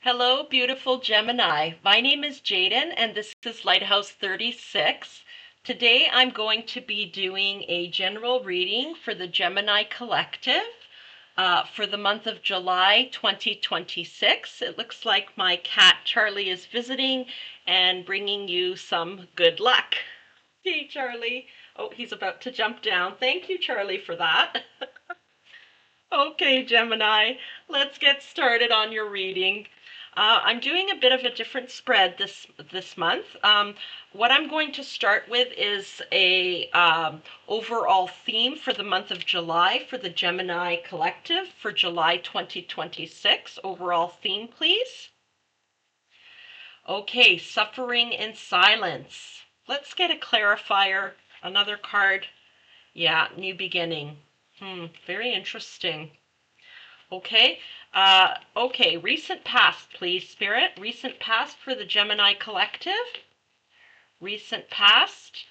Hello, beautiful Gemini. My name is Jaden, and this is Lighthouse 36. Today I'm going to be doing a general reading for the Gemini Collective for the month of July 2026. It looks like my cat Charlie is visiting and bringing you some good luck. Hey, Charlie. Oh, he's about to jump down. Thank you, Charlie, for that. Okay, Gemini, let's get started on your reading. I'm doing a bit of a different spread this month. What I'm going to start with is a overall theme for the month of July for the Gemini Collective for July 2026. Overall theme, please. Okay, suffering in silence. Let's get a clarifier. Another card. Yeah, new beginning. Very interesting. Okay. Okay, recent past, please, Spirit. Recent past for the Gemini Collective. Recent past.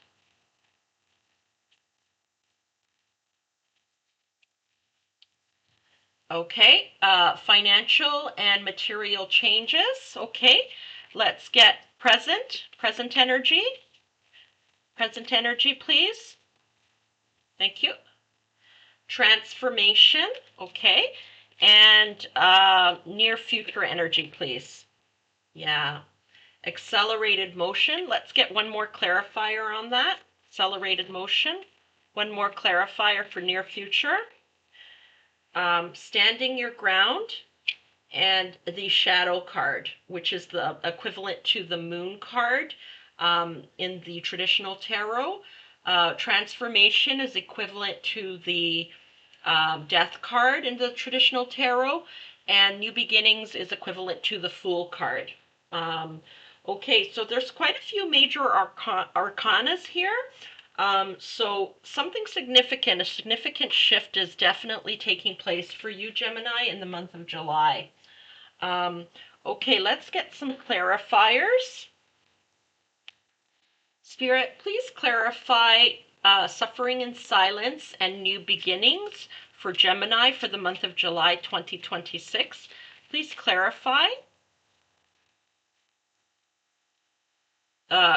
Okay. Financial and material changes. Okay. Let's get present energy. Present energy, please. Thank you. Transformation. Okay. And near future energy, please. Yeah. Accelerated motion. Let's get one more clarifier on that. Accelerated motion. One more clarifier for near future. Standing your ground. And the shadow card, which is the equivalent to the moon card in the traditional tarot. Transformation is equivalent to the death card in the traditional tarot. And new beginnings is equivalent to the fool card. Okay, so there's quite a few major arcanas here. So something significant, a significant shift is definitely taking place for you, Gemini, in the month of July. Okay, let's get some clarifiers. Spirit, please clarify suffering in silence and new beginnings for Gemini for the month of July 2026. Please clarify.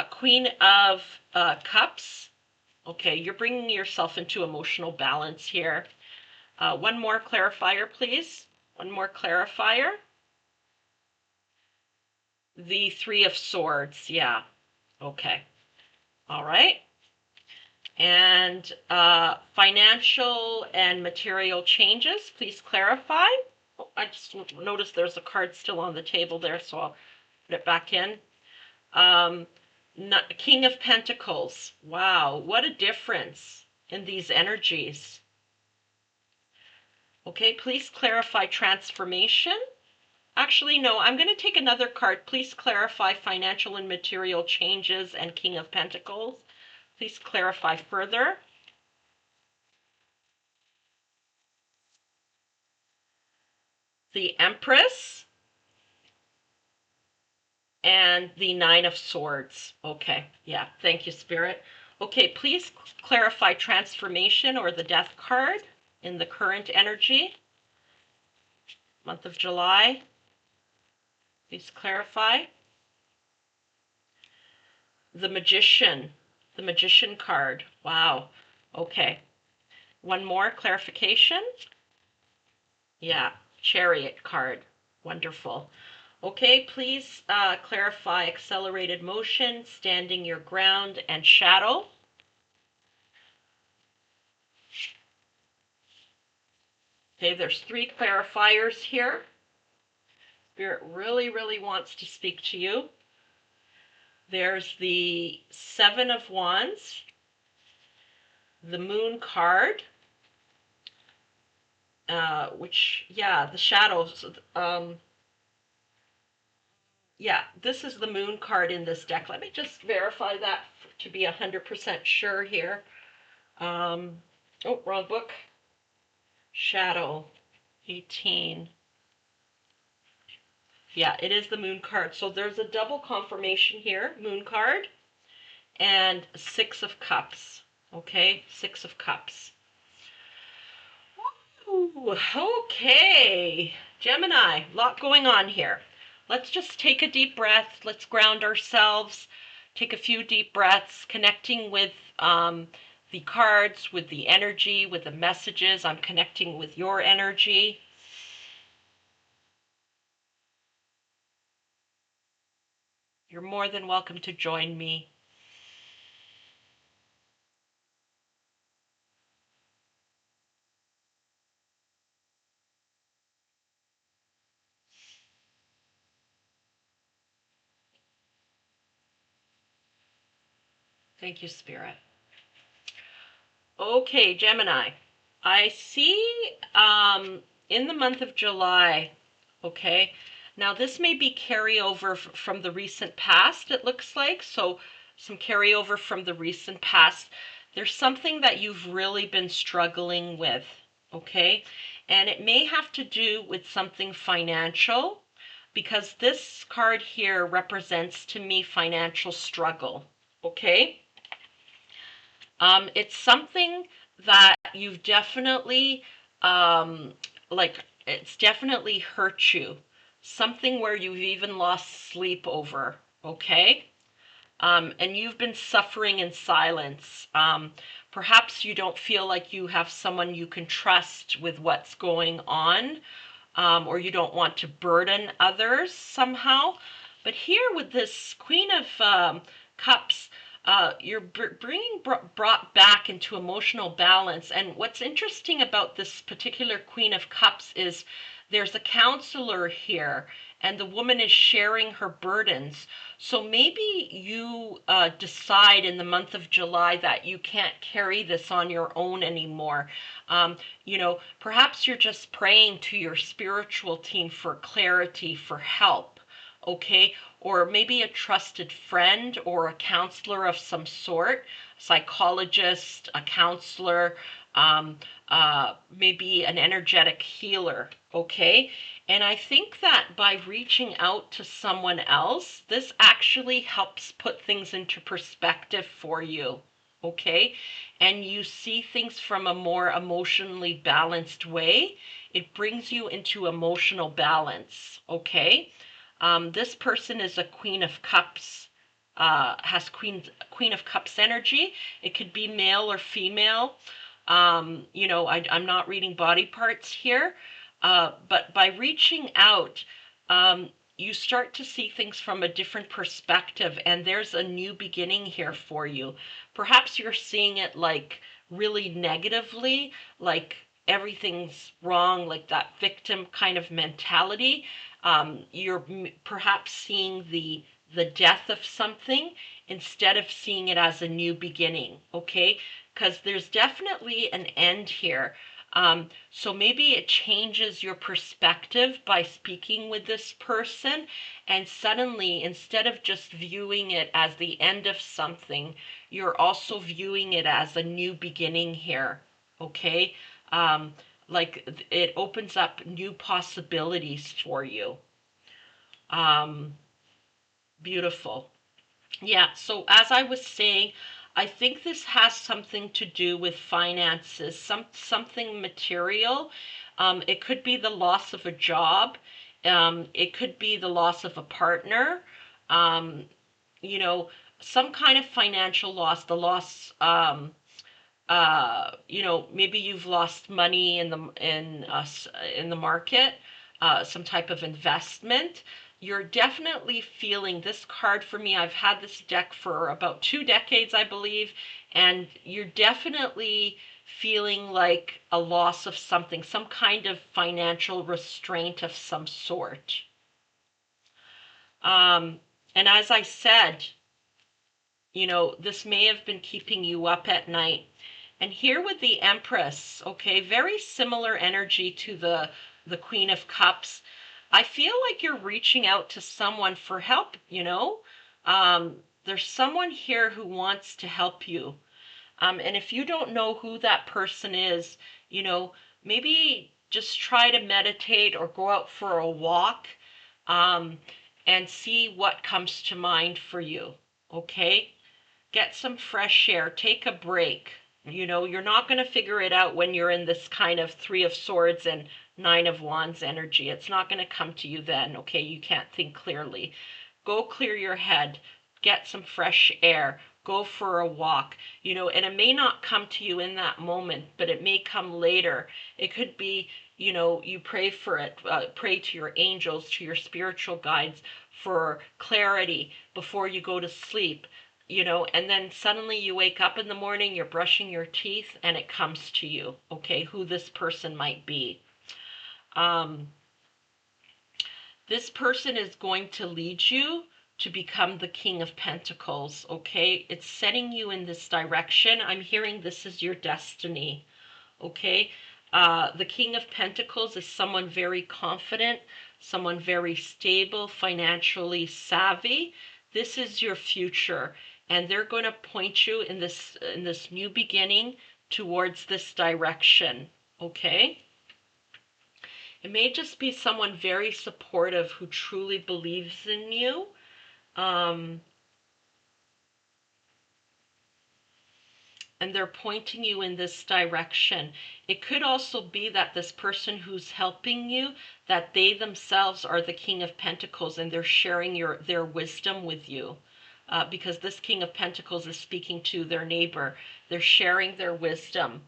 Queen of Cups. Okay, you're bringing yourself into emotional balance here. One more clarifier, please. One more clarifier. The Three of Swords. Yeah. Okay. All right. And financial and material changes. Please clarify. Oh, I just noticed there's a card still on the table there, so I'll put it back in. King of Pentacles. Wow, what a difference in these energies. Okay, please clarify transformation. Actually, no, I'm going to take another card. Please clarify financial and material changes and King of Pentacles. Please clarify further. The Empress. And the Nine of Swords. Okay, yeah, thank you, Spirit. Okay, please clarify transformation or the Death card in the current energy, month of July. Please clarify. The Magician card. Wow, okay. One more clarification. Yeah, Chariot card. Wonderful. Okay, please clarify accelerated motion, standing your ground, and shadow. Okay, there's three clarifiers here. Spirit really wants to speak to you. There's the Seven of Wands, the Moon card, which, yeah, the shadows. Yeah, this is the Moon card in this deck. Let me just verify that to be 100% sure here. Oh, wrong book. Shadow, 18. Yeah, it is the Moon card. So there's a double confirmation here, Moon card, and Six of Cups. Okay, Six of Cups. Ooh, okay, Gemini, lot going on here. let's just take a deep breath. Let's ground ourselves. Take a few deep breaths, connecting with the cards, with the energy, with the messages. I'm connecting with your energy. You're more than welcome to join me. Thank you, Spirit. Okay, Gemini. I see in the month of July, okay, now this may be carryover from the recent past, it looks like. So some carryover from the recent past. There's something that you've really been struggling with, okay? And it may have to do with something financial, because this card here represents to me financial struggle, okay? It's something that you've definitely, it's definitely hurt you. Something where you've even lost sleep over, okay? And you've been suffering in silence. Perhaps you don't feel like you have someone you can trust with what's going on, or you don't want to burden others somehow. But here with this Queen of Cups, you're brought back into emotional balance. And what's interesting about this particular Queen of Cups is there's a counselor here, and the woman is sharing her burdens. So maybe you decide in the month of July that you can't carry this on your own anymore. Perhaps you're just praying to your spiritual team for clarity, for help, okay? Or maybe a trusted friend or a counselor of some sort, psychologist, a counselor, maybe an energetic healer, okay? And I think that by reaching out to someone else, this actually helps put things into perspective for you, okay? And you see things from a more emotionally balanced way. It brings you into emotional balance, okay? This person is a Queen of Cups, has Queen of Cups energy. It could be male or female. I'm not reading body parts here, but by reaching out, you start to see things from a different perspective, and there's a new beginning here for you. Perhaps you're seeing it like really negatively, like everything's wrong, like that victim kind of mentality. You're perhaps seeing the death of something instead of seeing it as a new beginning, okay? Because there's definitely an end here. So maybe it changes your perspective by speaking with this person, and suddenly, instead of just viewing it as the end of something, you're also viewing it as a new beginning here, okay? Like it opens up new possibilities for you. Um, Beautiful. Yeah, so as I was saying, I think this has something to do with finances, something material. It could be the loss of a job. It could be the loss of a partner. Um, you know, some kind of financial loss, the loss, maybe you've lost money in the market, some type of investment. You're definitely feeling this card for me. I've had this deck for about 2 decades, I believe, and you're definitely feeling like a loss of something, some kind of financial restraint of some sort. Um, and as I said, this may have been keeping you up at night. And here with the Empress, okay, very similar energy to the Queen of Cups. I feel like you're reaching out to someone for help. There's someone here who wants to help you. And if you don't know who that person is, maybe just try to meditate or go out for a walk, um, and see what comes to mind for you, okay? Get some fresh air, take a break. You're not going to figure it out when you're in this kind of Three of Swords and Nine of Wands energy. It's not going to come to you then, okay? You can't think clearly. Go clear your head, get some fresh air, go for a walk, and it may not come to you in that moment, but it may come later. It could be, you pray for it, pray to your angels, to your spiritual guides for clarity before you go to sleep, and then suddenly you wake up in the morning, you're brushing your teeth, and it comes to you, okay, who this person might be. This person is going to lead you to become the King of Pentacles, okay? It's setting you in this direction. I'm hearing this is your destiny, okay? The King of Pentacles is someone very confident, someone very stable, financially savvy. This is your future, and they're going to point you in this new beginning towards this direction, okay? It may just be someone very supportive who truly believes in you. And they're pointing you in this direction. It could also be that this person who's helping you, that they themselves are the King of Pentacles and they're sharing their wisdom with you. Because this King of Pentacles is speaking to their neighbor. They're sharing their wisdom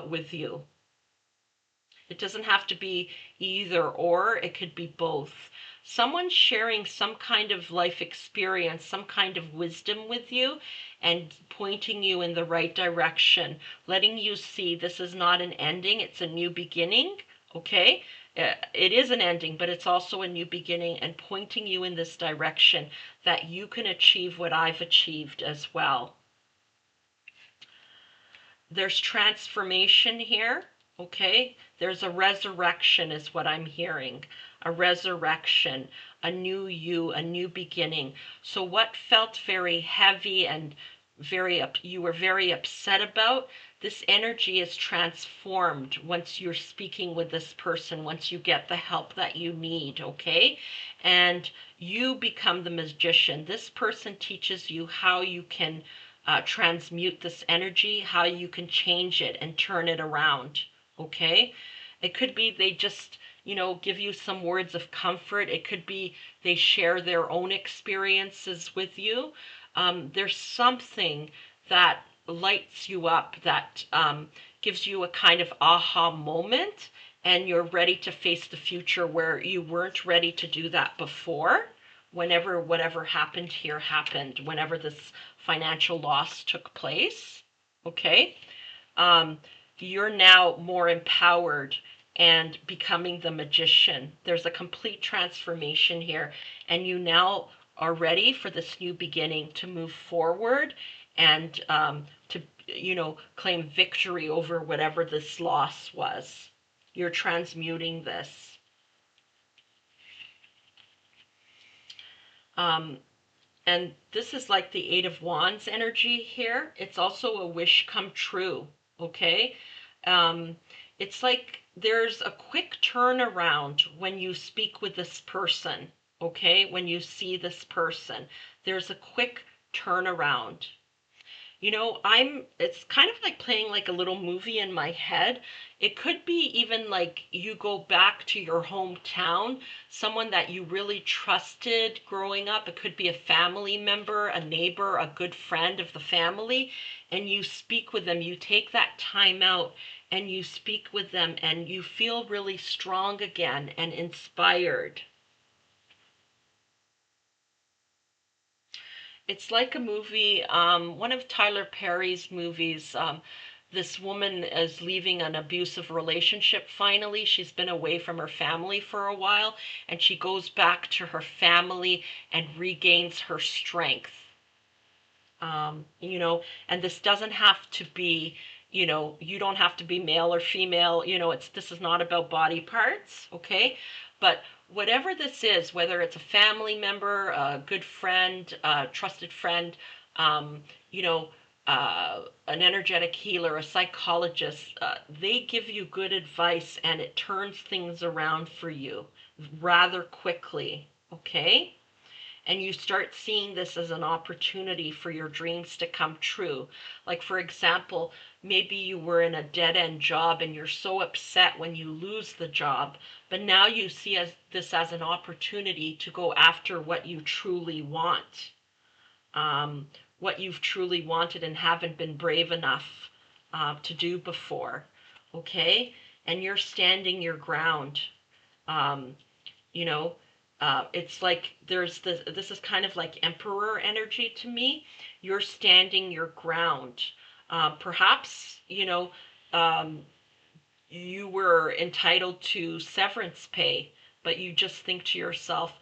with you. It doesn't have to be either or, it could be both. Someone's sharing some kind of life experience, some kind of wisdom with you and pointing you in the right direction, letting you see this is not an ending, it's a new beginning, okay? It is an ending, but it's also a new beginning and pointing you in this direction that you can achieve what I've achieved as well. There's transformation here. Okay, there's a resurrection is what I'm hearing. A resurrection, a new you, a new beginning. So what felt very heavy and you were very upset about, this energy is transformed once you're speaking with this person, once you get the help that you need, okay? And you become the magician. This person teaches you how you can transmute this energy, how you can change it and turn it around. Okay, it could be they just, give you some words of comfort. It could be they share their own experiences with you. There's something that lights you up, that gives you a kind of aha moment, and you're ready to face the future where you weren't ready to do that before. Whatever happened here happened, whenever this financial loss took place, okay? You're now more empowered and becoming the magician. There's a complete transformation here, and you now are ready for this new beginning to move forward and to, claim victory over whatever this loss was. You're transmuting this. And this is like the Eight of Wands energy here. It's also a wish come true, okay? It's like there's a quick turnaround when you speak with this person, okay? When you see this person, there's a quick turnaround. It's kind of like playing like a little movie in my head. It could be even like you go back to your hometown, someone that you really trusted growing up. It could be a family member, a neighbor, a good friend of the family, and you speak with them. You take that time out and you speak with them and you feel really strong again and inspired. It's like a movie, one of Tyler Perry's movies. This woman is leaving an abusive relationship finally. She's been away from her family for a while, and she goes back to her family and regains her strength. And this doesn't have to be, you don't have to be male or female. This is not about body parts, okay? But whatever this is, whether it's a family member, a good friend, a trusted friend, an energetic healer, a psychologist, they give you good advice and it turns things around for you rather quickly, okay? and you start seeing this as an opportunity for your dreams to come true. Like, for example, maybe you were in a dead-end job and you're so upset when you lose the job, but now you see this as an opportunity to go after what you truly want, what you've truly wanted and haven't been brave enough to do before, okay? And you're standing your ground. Um, you know, it's like this is kind of like emperor energy to me. You're standing your ground. Perhaps, um, you were entitled to severance pay, but you just think to yourself,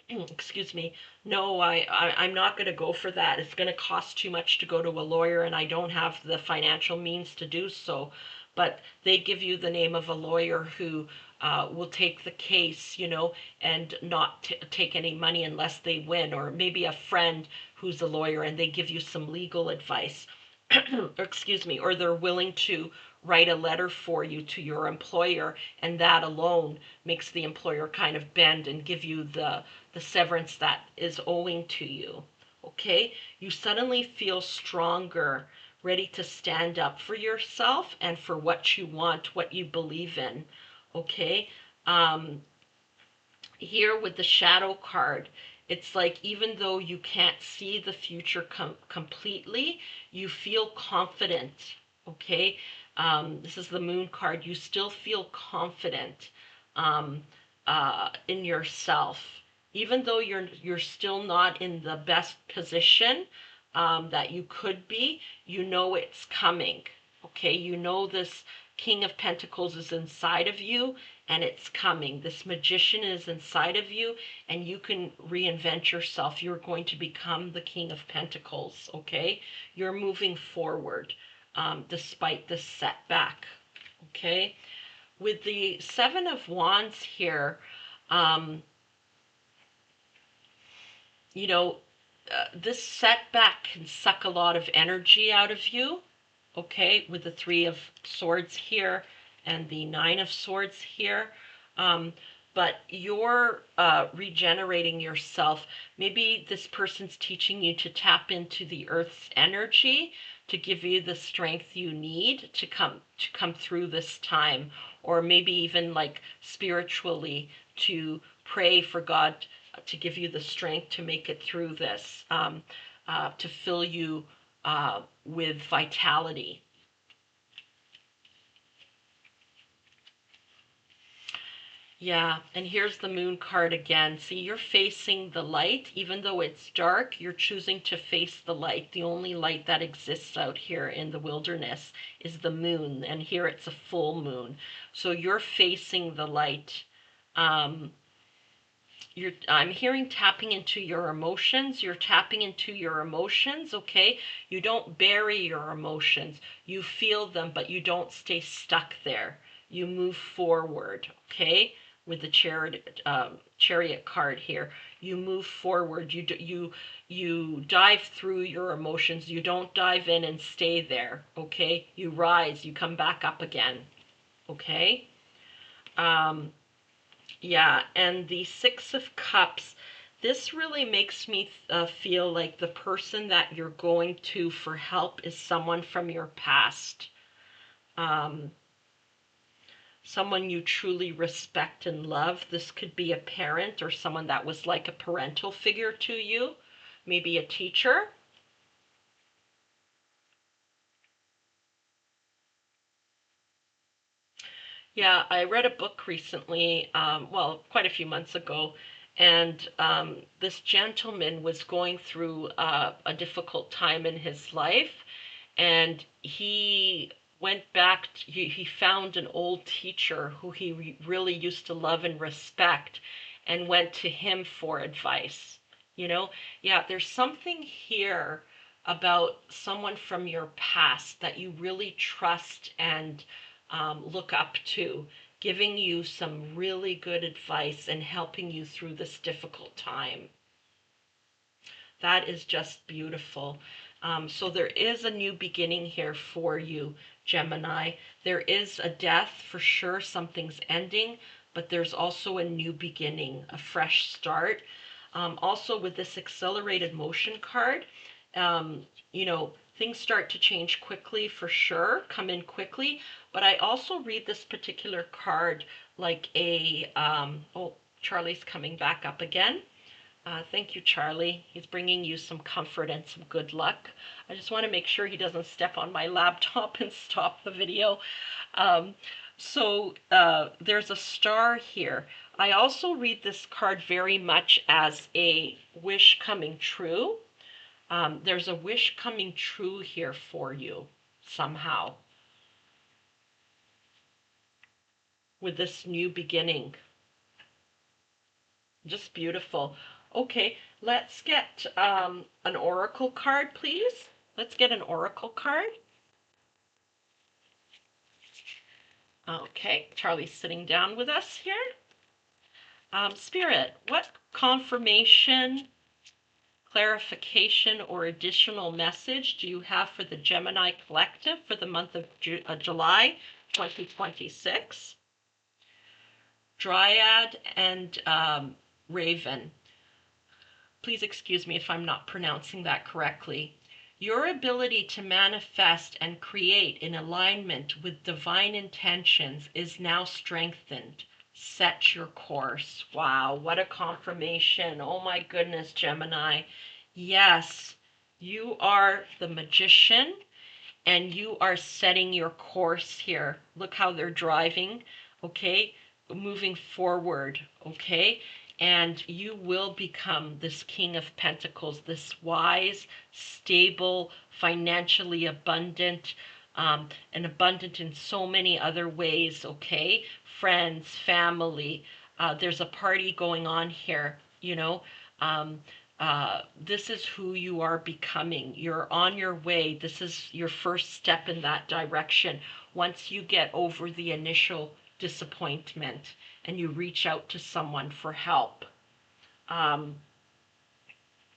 excuse me, no, I'm not going to go for that. It's going to cost too much to go to a lawyer, and I don't have the financial means to do so. But they give you the name of a lawyer who will take the case, and not take any money unless they win, or maybe a friend who's a lawyer and they give you some legal advice. Excuse me, or they're willing to write a letter for you to your employer, and that alone makes the employer kind of bend and give you the severance that is owing to you. Okay? You suddenly feel stronger, ready to stand up for yourself and for what you want, what you believe in. Okay? Here with the shadow card, it's like even though you can't see the future completely, you feel confident. Okay? This is the moon card. You still feel confident um, in yourself, even though you're still not in the best position that you could be. You know it's coming. Okay? You know this King of Pentacles is inside of you, and it's coming. This magician is inside of you, and you can reinvent yourself. You're going to become the King of Pentacles, okay? You're moving forward despite this setback, okay? With the Seven of Wands here, this setback can suck a lot of energy out of you, okay, with the Three of Swords here and the Nine of Swords here. But you're regenerating yourself. Maybe this person's teaching you to tap into the Earth's energy to give you the strength you need to come through this time, or maybe even like spiritually to pray for God to give you the strength to make it through this, to fill you with vitality. Yeah, and here's the moon card again. See, you're facing the light. Even though it's dark, you're choosing to face the light. The only light that exists out here in the wilderness is the moon, and here it's a full moon. So you're facing the light. I'm hearing tapping into your emotions. You're tapping into your emotions, okay? You don't bury your emotions. You feel them, but you don't stay stuck there. You move forward, okay? With the chariot card here, you move forward. You dive through your emotions. You don't dive in and stay there, okay? You rise. You come back up again, okay? Yeah, and the Six of Cups, this really makes me feel like the person that you're going to for help is someone from your past. Someone you truly respect and love. This could be a parent or someone that was like a parental figure to you, maybe a teacher. Yeah, I read a book recently, well, quite a few months ago, and this gentleman was going through a difficult time in his life, and he went back, he found an old teacher who he really used to love and respect, and went to him for advice. Yeah, there's something here about someone from your past that you really trust and look up to, giving you some really good advice and helping you through this difficult time. That is just beautiful. So there is a new beginning here for you, Gemini. There is a death for sure, something's ending, but there's also a new beginning, a fresh start. Also with this accelerated motion card, you know, things start to change quickly for sure, come in quickly. But I also read this particular card like a, oh, Charlie's coming back up again. Thank you, Charlie. He's bringing you some comfort and some good luck. I just want to make sure he doesn't step on my laptop and stop the video. Um, there's a star here. I also read this card very much as a wish coming true. There's a wish coming true here for you somehow with this new beginning. Just beautiful. Okay, let's get an oracle card, please. Let's get an oracle card. Okay, Charlie's sitting down with us here. Spirit, what confirmation, clarification, or additional message do you have for the Gemini Collective for the month of July 2026? Dryad and Raven. Please excuse me if I'm not pronouncing that correctly. Your ability to manifest and create in alignment with divine intentions is now strengthened. Set your course. Wow, what a confirmation. Oh my goodness, Gemini. Yes, you are the magician and you are setting your course here. Look how they're driving, okay? Moving forward, okay? And you will become this King of Pentacles, this wise, stable, financially abundant, and abundant in so many other ways, okay? Friends, family, there's a party going on here, you know? This is who you are becoming. You're on your way. This is your first step in that direction. Once you get over the initial disappointment and you reach out to someone for help,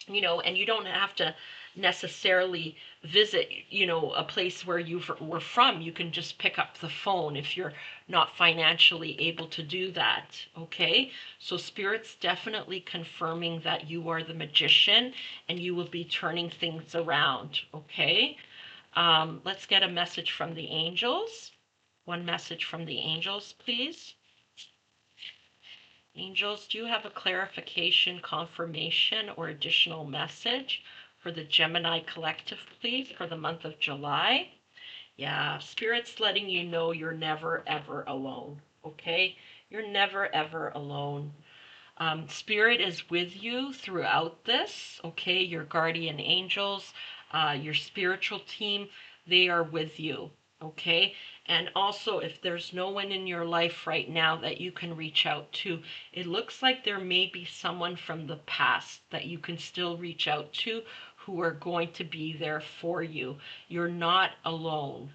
you know, and you don't have to necessarily visit, you know, a place where you were from. You can just pick up the phone if you're not financially able to do that, okay? So Spirit's definitely confirming that you are the magician and you will be turning things around, okay? Let's get a message from the angels. One message from the angels, please. Angels, do you have a clarification, confirmation, or additional message for the Gemini Collective, please, for the month of July? Yeah, Spirit's letting you know you're never, ever alone, okay? You're never, ever alone. Spirit is with you throughout this, okay? Your guardian angels, your spiritual team, they are with you, okay? And also, if there's no one in your life right now that you can reach out to, it looks like there may be someone from the past that you can still reach out to who are going to be there for you. You're not alone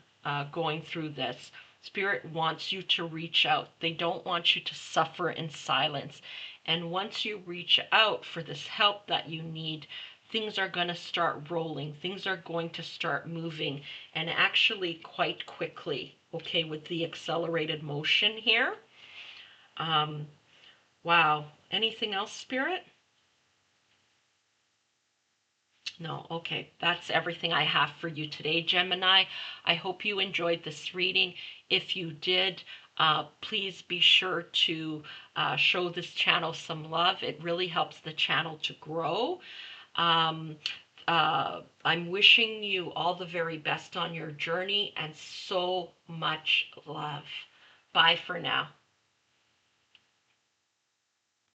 going through this. Spirit wants you to reach out. They don't want you to suffer in silence. And once you reach out for this help that you need, things are going to start rolling. Things are going to start moving, and actually quite quickly, okay, with the accelerated motion here. Wow. Anything else, Spirit? No, okay. That's everything I have for you today, Gemini. I hope you enjoyed this reading. If you did, please be sure to show this channel some love. It really helps the channel to grow. I'm wishing you all the very best on your journey and so much love. Bye for now.